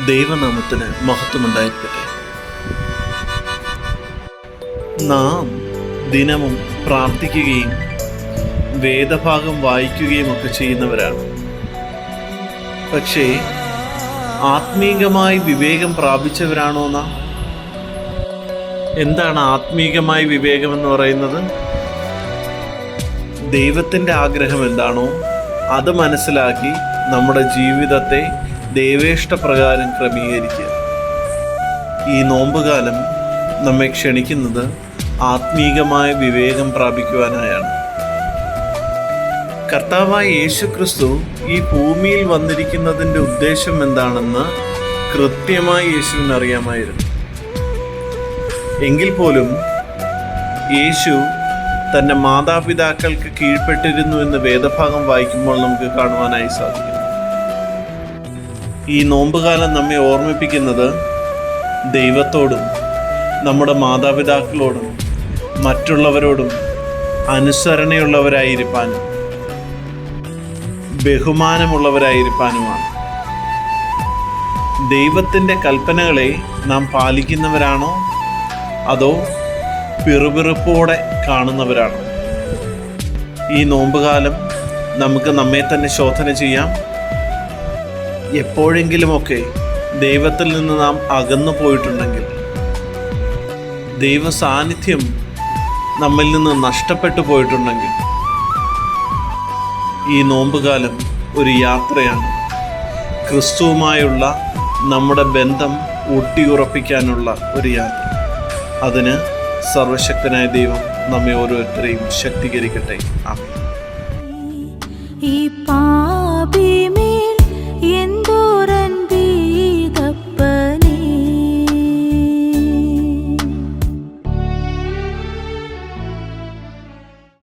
ദൈവനാമത്തിന് മഹത്വമുണ്ടായിരിക്കട്ടെ. നാം ദിനവും പ്രാർത്ഥിക്കുകയും വേദഭാഗം വായിക്കുകയും ഒക്കെ ചെയ്യുന്നവരാണ്. പക്ഷേ ആത്മീകമായി വിവേകം പ്രാപിച്ചവരാണോ നാം? എന്താണ് ആത്മീകമായി വിവേകം എന്ന് പറയുന്നത്? ദൈവത്തിൻ്റെ ആഗ്രഹം എന്താണോ അത് മനസ്സിലാക്കി നമ്മുടെ ജീവിതത്തെ ദൈവേഷ്ടപ്രകാരം ക്രമീകരിക്കുക. ഈ നോമ്പുകാലം നമ്മെ ക്ഷണിക്കുന്നത് ആത്മീകമായ വിവേകം പ്രാപിക്കുവാനായാണ്. കർത്താവായ യേശുക്രിസ്തു ഈ ഭൂമിയിൽ വന്നിരിക്കുന്നതിൻ്റെ ഉദ്ദേശം എന്താണെന്ന് കൃത്യമായി യേശുവിന് അറിയാമായിരുന്നു. എങ്കിൽ പോലും യേശു തൻ്റെ മാതാപിതാക്കൾക്ക് കീഴ്പ്പെട്ടിരുന്നു എന്ന് വേദഭാഗം വായിക്കുമ്പോൾ നമുക്ക് കാണുവാനായി സാധിക്കും. ഈ നോമ്പുകാലം നമ്മെ ഓർമ്മിപ്പിക്കുന്നത് ദൈവത്തോടും നമ്മുടെ മാതാപിതാക്കളോടും മറ്റുള്ളവരോടും അനുസരണയുള്ളവരായിരിക്കാനും ബഹുമാനമുള്ളവരായിരിക്കാനുമാണ്. ദൈവത്തിൻ്റെ കൽപ്പനകളെ നാം പാലിക്കുന്നവരാണോ അതോ പിറുപിറുപ്പോടെ കാണുന്നവരാണോ? ഈ നോമ്പുകാലം നമുക്ക് നമ്മെ തന്നെ ശോധന ചെയ്യാം. എപ്പോഴെങ്കിലുമൊക്കെ ദൈവത്തിൽ നിന്ന് നാം അകന്നു പോയിട്ടുണ്ടെങ്കിൽ, ദൈവ സാന്നിധ്യം നമ്മിൽ നിന്ന് നഷ്ടപ്പെട്ടു പോയിട്ടുണ്ടെങ്കിൽ, ഈ നോമ്പുകാലം ഒരു യാത്രയാണ്. ക്രിസ്തുവുമായുള്ള നമ്മുടെ ബന്ധം ഊട്ടിയുറപ്പിക്കാനുള്ള ഒരു യാത്ര. അതിന് സർവശക്തനായ ദൈവം നമ്മെ ഓരോരുത്തരെയും ശക്തീകരിക്കട്ടെ. ആമേൻ.